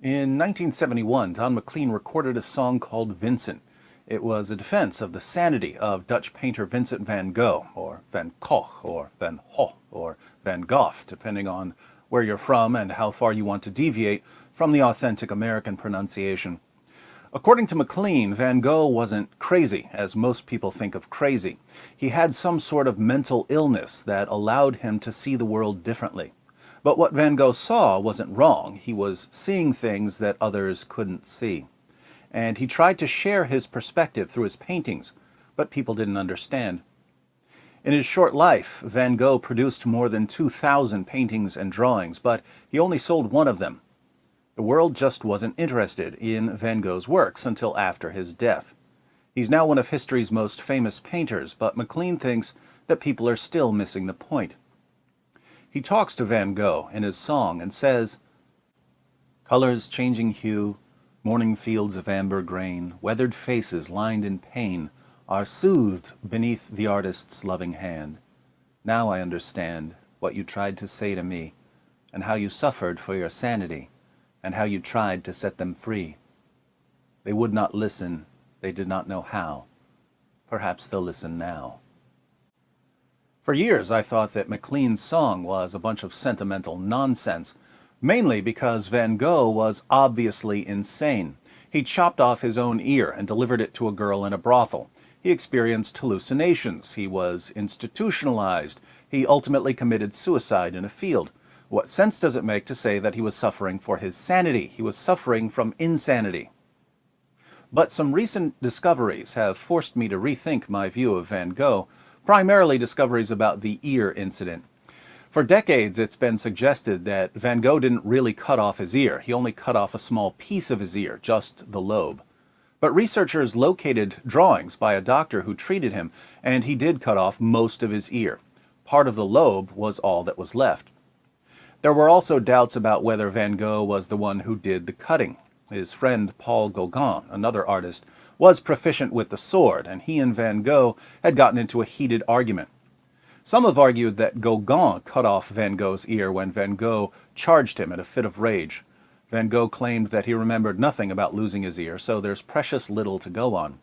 In 1971, Don McLean recorded a song called Vincent. It was a defense of the sanity of Dutch painter Vincent van Gogh, or Van Gogh, or Van Gogh, or Van Gogh, depending on where you're from and how far you want to deviate from the authentic American pronunciation. According to McLean, Van Gogh wasn't crazy, as most people think of crazy. He had some sort of mental illness that allowed him to see the world differently. But what Van Gogh saw wasn't wrong. He was seeing things that others couldn't see. And he tried to share his perspective through his paintings, but people didn't understand. In his short life, Van Gogh produced more than 2,000 paintings and drawings, but he only sold one of them. The world just wasn't interested in Van Gogh's works until after his death. He's now one of history's most famous painters, but McLean thinks that people are still missing the point. He talks to Van Gogh in his song and says, "Colors changing hue, morning fields of amber grain, weathered faces lined in pain, are soothed beneath the artist's loving hand. Now I understand what you tried to say to me, and how you suffered for your sanity, and how you tried to set them free. They would not listen, they did not know how. Perhaps they'll listen now." For years, I thought that McLean's song was a bunch of sentimental nonsense, mainly because Van Gogh was obviously insane. He chopped off his own ear and delivered it to a girl in a brothel. He experienced hallucinations. He was institutionalized. He ultimately committed suicide in a field. What sense does it make to say that he was suffering for his sanity? He was suffering from insanity. But some recent discoveries have forced me to rethink my view of Van Gogh, primarily discoveries about the ear incident. For decades, it's been suggested that Van Gogh didn't really cut off his ear. He only cut off a small piece of his ear, just the lobe. But researchers located drawings by a doctor who treated him, and he did cut off most of his ear. Part of the lobe was all that was left. There were also doubts about whether Van Gogh was the one who did the cutting. His friend Paul Gauguin, another artist, was proficient with the sword, and he and Van Gogh had gotten into a heated argument. Some have argued that Gauguin cut off Van Gogh's ear when Van Gogh charged him in a fit of rage. Van Gogh claimed that he remembered nothing about losing his ear, so there's precious little to go on.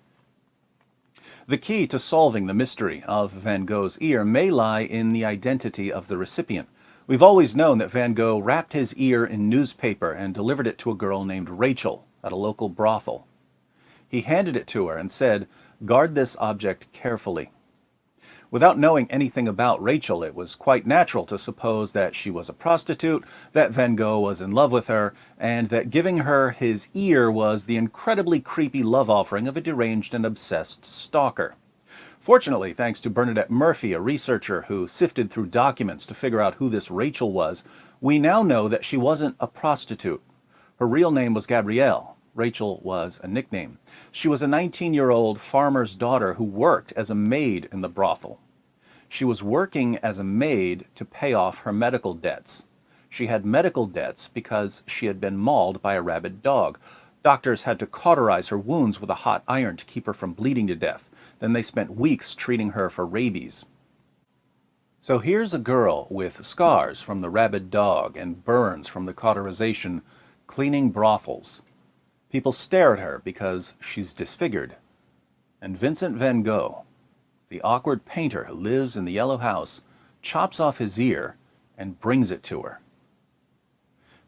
The key to solving the mystery of Van Gogh's ear may lie in the identity of the recipient. We've always known that Van Gogh wrapped his ear in newspaper and delivered it to a girl named Rachel at a local brothel. He handed it to her and said, "Guard this object carefully." Without knowing anything about Rachel, it was quite natural to suppose that she was a prostitute, that Van Gogh was in love with her, and that giving her his ear was the incredibly creepy love offering of a deranged and obsessed stalker. Fortunately, thanks to Bernadette Murphy, a researcher who sifted through documents to figure out who this Rachel was, we now know that she wasn't a prostitute. Her real name was Gabrielle. Rachel was a nickname. She was a 19-year-old farmer's daughter who worked as a maid in the brothel. She was working as a maid to pay off her medical debts. She had medical debts because she had been mauled by a rabid dog. Doctors had to cauterize her wounds with a hot iron to keep her from bleeding to death. Then they spent weeks treating her for rabies. So here's a girl with scars from the rabid dog and burns from the cauterization, cleaning brothels. People stare at her because she's disfigured. And Vincent van Gogh, the awkward painter who lives in the yellow house, chops off his ear and brings it to her.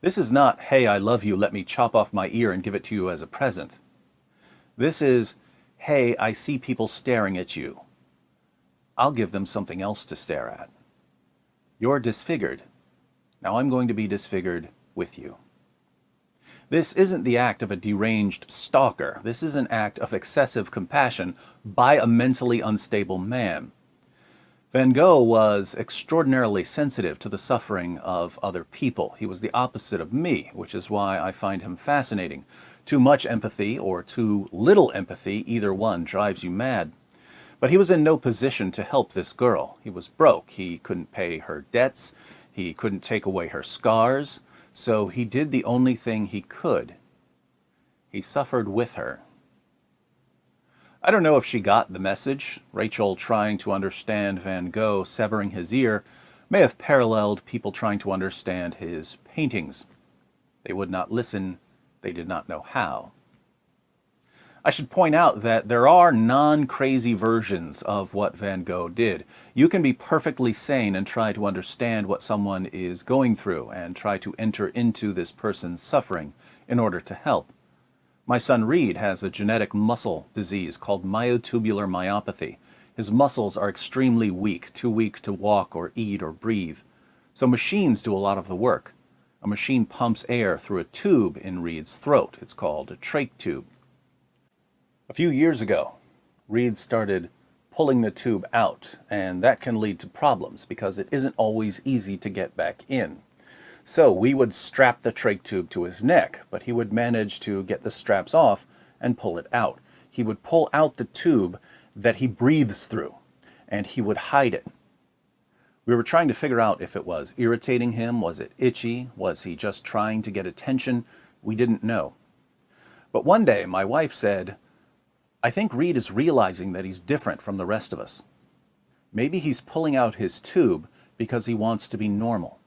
This is not, "Hey, I love you, let me chop off my ear and give it to you as a present." This is, "Hey, I see people staring at you. I'll give them something else to stare at. You're disfigured. Now I'm going to be disfigured with you." This isn't the act of a deranged stalker. This is an act of excessive compassion by a mentally unstable man. Van Gogh was extraordinarily sensitive to the suffering of other people. He was the opposite of me, which is why I find him fascinating. Too much empathy or too little empathy, either one drives you mad. But he was in no position to help this girl. He was broke. He couldn't pay her debts. He couldn't take away her scars. So he did the only thing he could. He suffered with her. I don't know if she got the message. Rachel trying to understand Van Gogh severing his ear may have paralleled people trying to understand his paintings. They would not listen, They did not know how. I should point out that there are non-crazy versions of what Van Gogh did. You can be perfectly sane and try to understand what someone is going through and try to enter into this person's suffering in order to help. My son Reed has a genetic muscle disease called myotubular myopathy. His muscles are extremely weak, too weak to walk or eat or breathe. So machines do a lot of the work. A machine pumps air through a tube in Reed's throat. It's called a trach tube. A few years ago, Reed started pulling the tube out, and that can lead to problems because it isn't always easy to get back in. So we would strap the trach tube to his neck, but he would manage to get the straps off and pull it out. He would pull out the tube that he breathes through, and he would hide it. We were trying to figure out if it was irritating him, was it itchy, was he just trying to get attention? We didn't know. But one day my wife said, I think Reed is realizing that he's different from the rest of us. Maybe he's pulling out his tube because he wants to be normal.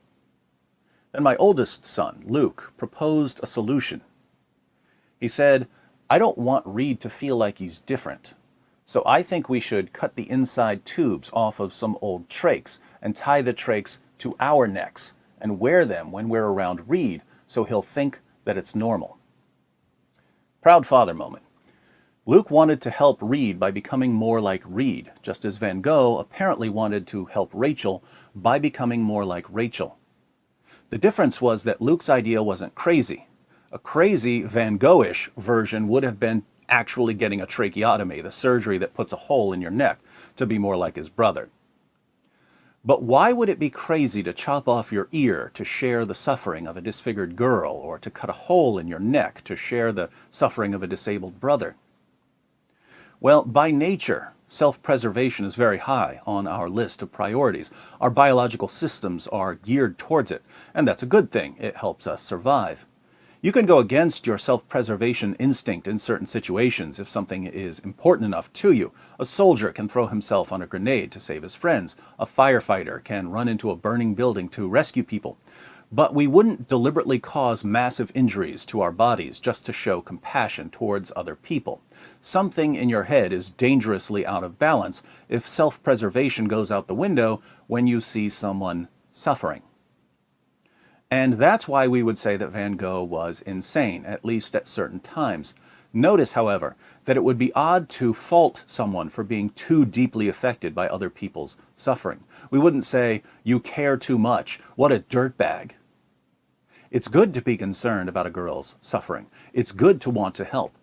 Then my oldest son, Luke, proposed a solution. He said, I don't want Reed to feel like he's different, so I think we should cut the inside tubes off of some old trachs and tie the trachs to our necks and wear them when we're around Reed so he'll think that it's normal. Proud father moment. Luke wanted to help Reed by becoming more like Reed, just as Van Gogh apparently wanted to help Rachel by becoming more like Rachel. The difference was that Luke's idea wasn't crazy. A crazy Van Gogh-ish version would have been actually getting a tracheotomy, the surgery that puts a hole in your neck, to be more like his brother. But why would it be crazy to chop off your ear to share the suffering of a disfigured girl, or to cut a hole in your neck to share the suffering of a disabled brother? Well, by nature, self-preservation is very high on our list of priorities. Our biological systems are geared towards it, and that's a good thing. It helps us survive. You can go against your self-preservation instinct in certain situations if something is important enough to you. A soldier can throw himself on a grenade to save his friends. A firefighter can run into a burning building to rescue people. But we wouldn't deliberately cause massive injuries to our bodies just to show compassion towards other people. Something in your head is dangerously out of balance if self-preservation goes out the window when you see someone suffering. And that's why we would say that Van Gogh was insane, at least at certain times. Notice, however, that it would be odd to fault someone for being too deeply affected by other people's suffering. We wouldn't say, you care too much, what a dirtbag. It's good to be concerned about a girl's suffering. It's good to want to help.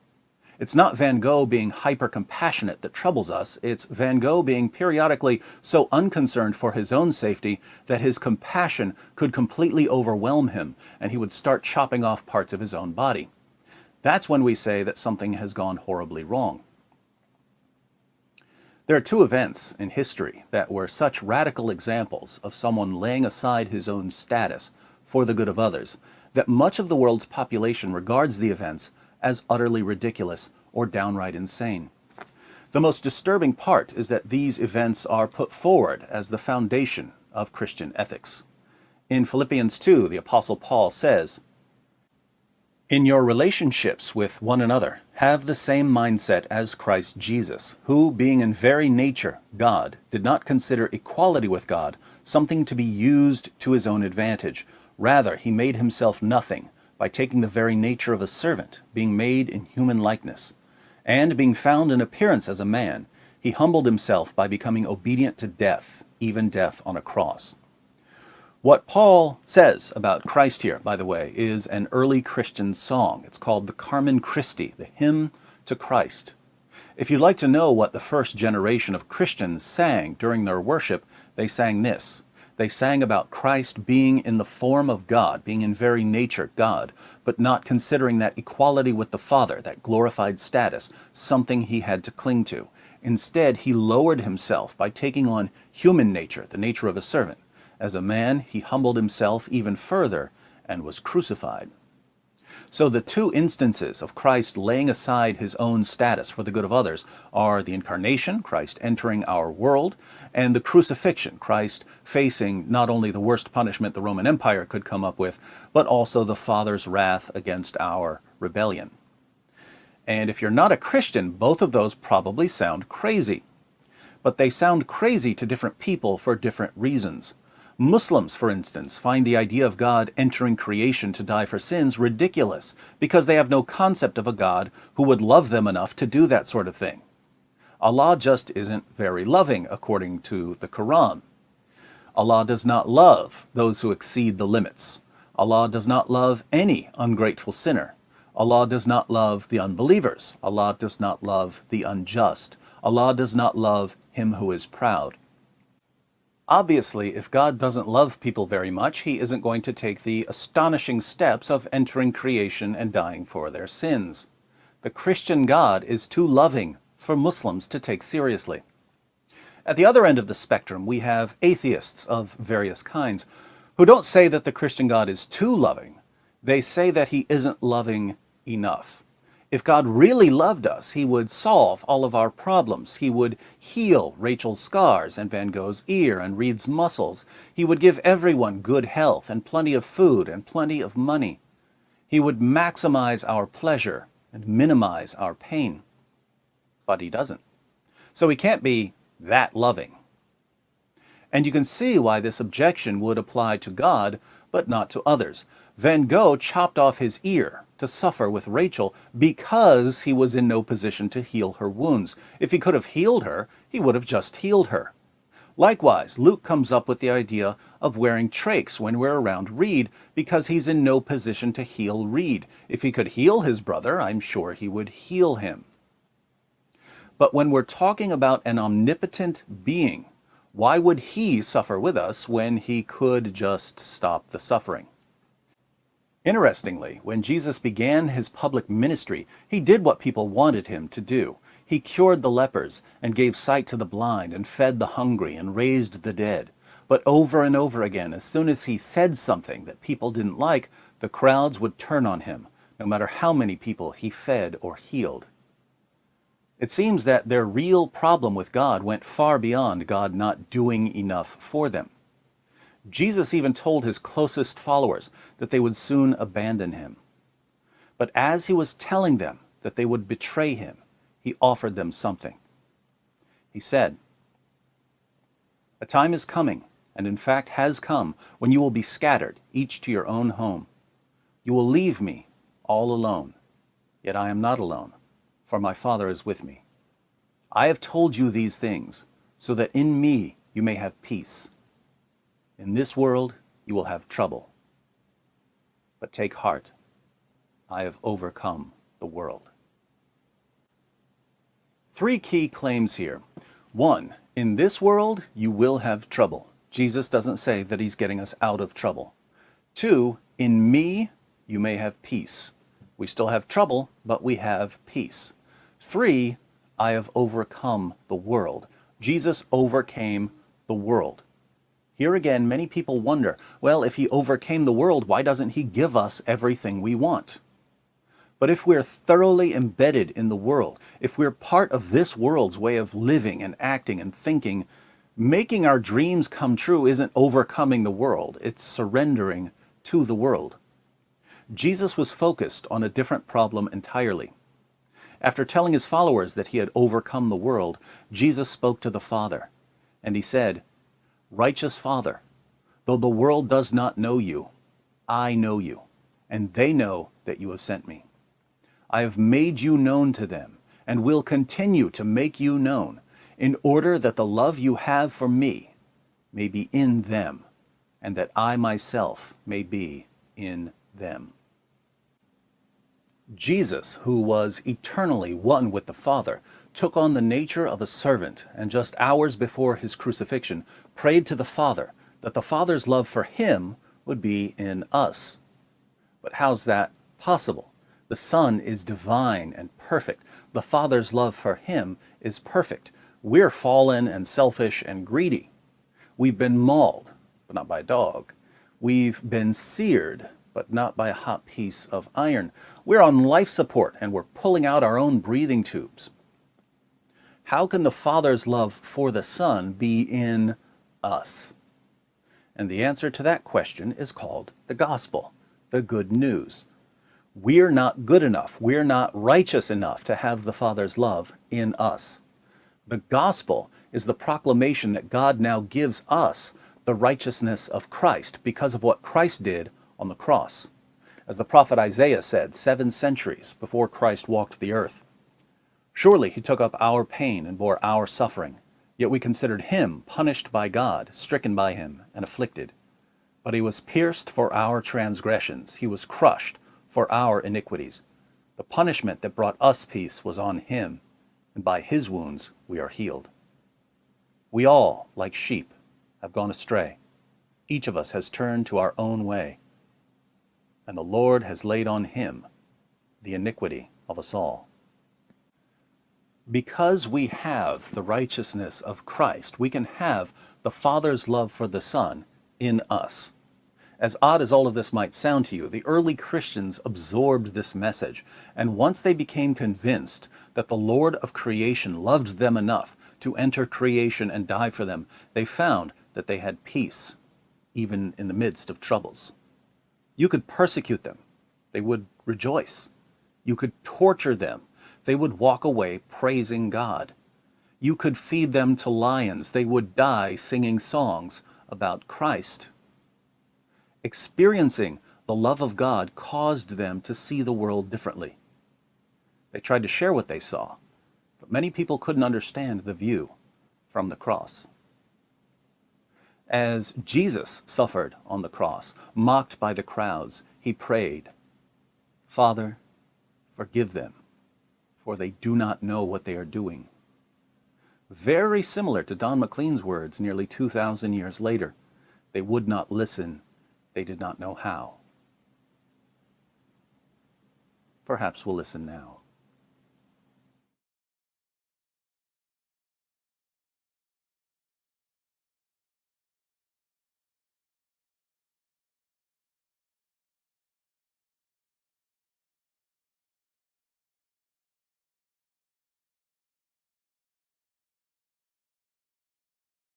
It's not Van Gogh being hyper-compassionate that troubles us. It's Van Gogh being periodically so unconcerned for his own safety that his compassion could completely overwhelm him and he would start chopping off parts of his own body. That's when we say that something has gone horribly wrong. There are two events in history that were such radical examples of someone laying aside his own status for the good of others that much of the world's population regards the events as utterly ridiculous or downright insane. The most disturbing part is that these events are put forward as the foundation of Christian ethics. In Philippians 2, the Apostle Paul says, in your relationships with one another, have the same mindset as Christ Jesus, who, being in very nature God, did not consider equality with God something to be used to his own advantage. Rather, he made himself nothing by taking the very nature of a servant, being made in human likeness. And being found in appearance as a man, he humbled himself by becoming obedient to death, even death on a cross. What Paul says about Christ here, by the way, is an early Christian song. It's called the Carmen Christi, the hymn to Christ. If you'd like to know what the first generation of Christians sang during their worship, they sang this. They sang about Christ being in the form of God, being in very nature God, but not considering that equality with the Father, that glorified status, something he had to cling to. Instead, he lowered himself by taking on human nature, the nature of a servant. As a man, he humbled himself even further and was crucified. So the two instances of Christ laying aside his own status for the good of others are the incarnation, Christ entering our world, and the crucifixion, Christ facing not only the worst punishment the Roman Empire could come up with, but also the Father's wrath against our rebellion. And if you're not a Christian, both of those probably sound crazy. But they sound crazy to different people for different reasons. Muslims, for instance, find the idea of God entering creation to die for sins ridiculous because they have no concept of a God who would love them enough to do that sort of thing. Allah just isn't very loving, according to the Quran. Allah does not love those who exceed the limits. Allah does not love any ungrateful sinner. Allah does not love the unbelievers. Allah does not love the unjust. Allah does not love him who is proud. Obviously, if God doesn't love people very much, he isn't going to take the astonishing steps of entering creation and dying for their sins. The Christian God is too loving for Muslims to take seriously. At the other end of the spectrum, we have atheists of various kinds who don't say that the Christian God is too loving. They say that he isn't loving enough. If God really loved us, he would solve all of our problems. He would heal Rachel's scars and Van Gogh's ear and Reed's muscles. He would give everyone good health and plenty of food and plenty of money. He would maximize our pleasure and minimize our pain. But he doesn't. So he can't be that loving. And you can see why this objection would apply to God, but not to others. Van Gogh chopped off his ear to suffer with Rachel because he was in no position to heal her wounds. If he could have healed her, he would have just healed her. Likewise, Luke comes up with the idea of wearing trachs when we're around Reed because he's in no position to heal Reed. If he could heal his brother, I'm sure he would heal him. But when we're talking about an omnipotent being, why would he suffer with us when he could just stop the suffering? Interestingly, when Jesus began his public ministry, he did what people wanted him to do. He cured the lepers and gave sight to the blind and fed the hungry and raised the dead. But over and over again, as soon as he said something that people didn't like, the crowds would turn on him, no matter how many people he fed or healed. It seems that their real problem with God went far beyond God not doing enough for them. Jesus even told his closest followers that they would soon abandon him. But as he was telling them that they would betray him, he offered them something. He said, "A time is coming, and in fact has come, when you will be scattered, each to your own home. You will leave me all alone, yet I am not alone, for my Father is with me. I have told you these things, so that in me you may have peace. In this world you will have trouble. But take heart, I have overcome the world." Three key claims here. 1, in this world you will have trouble. Jesus doesn't say that he's getting us out of trouble. 2, in me you may have peace. We still have trouble, but we have peace. 3, I have overcome the world. Jesus overcame the world. Here again, many people wonder, well, if he overcame the world, why doesn't he give us everything we want? But if we're thoroughly embedded in the world, if we're part of this world's way of living and acting and thinking, making our dreams come true isn't overcoming the world, it's surrendering to the world. Jesus was focused on a different problem entirely. After telling his followers that he had overcome the world, Jesus spoke to the Father, and he said, "Righteous Father, though the world does not know you, I know you, and they know that you have sent me. I have made you known to them, and will continue to make you known, in order that the love you have for me may be in them, and that I myself may be in them." Jesus, who was eternally one with the Father, took on the nature of a servant, and just hours before his crucifixion, prayed to the Father that the Father's love for him would be in us. But how's that possible? The Son is divine and perfect. The Father's love for him is perfect. We're fallen and selfish and greedy. We've been mauled, but not by a dog. We've been seared, but not by a hot piece of iron. We're on life support, and we're pulling out our own breathing tubes. How can the Father's love for the Son be in us? And the answer to that question is called the gospel, the good news. We're not good enough. We're not righteous enough to have the Father's love in us. The gospel is the proclamation that God now gives us the righteousness of Christ because of what Christ did on the cross. As the prophet Isaiah said 7 centuries before Christ walked the earth, "Surely he took up our pain and bore our suffering, yet we considered him punished by God, stricken by him, and afflicted. But he was pierced for our transgressions, he was crushed for our iniquities. The punishment that brought us peace was on him, and by his wounds we are healed." We all, like sheep, have gone astray. Each of us has turned to our own way, and the Lord has laid on him the iniquity of us all. Because we have the righteousness of Christ, we can have the Father's love for the Son in us. As odd as all of this might sound to you, the early Christians absorbed this message, and once they became convinced that the Lord of creation loved them enough to enter creation and die for them, they found that they had peace, even in the midst of troubles. You could persecute them, they would rejoice. You could torture them, they would walk away praising God. You could feed them to lions, they would die singing songs about Christ. Experiencing the love of God caused them to see the world differently. They tried to share what they saw, but many people couldn't understand the view from the cross. As Jesus suffered on the cross, mocked by the crowds, he prayed, "Father, forgive them, for they do not know what they are doing." Very similar to Don McLean's words nearly 2,000 years later. They would not listen, they did not know how. Perhaps we'll listen now.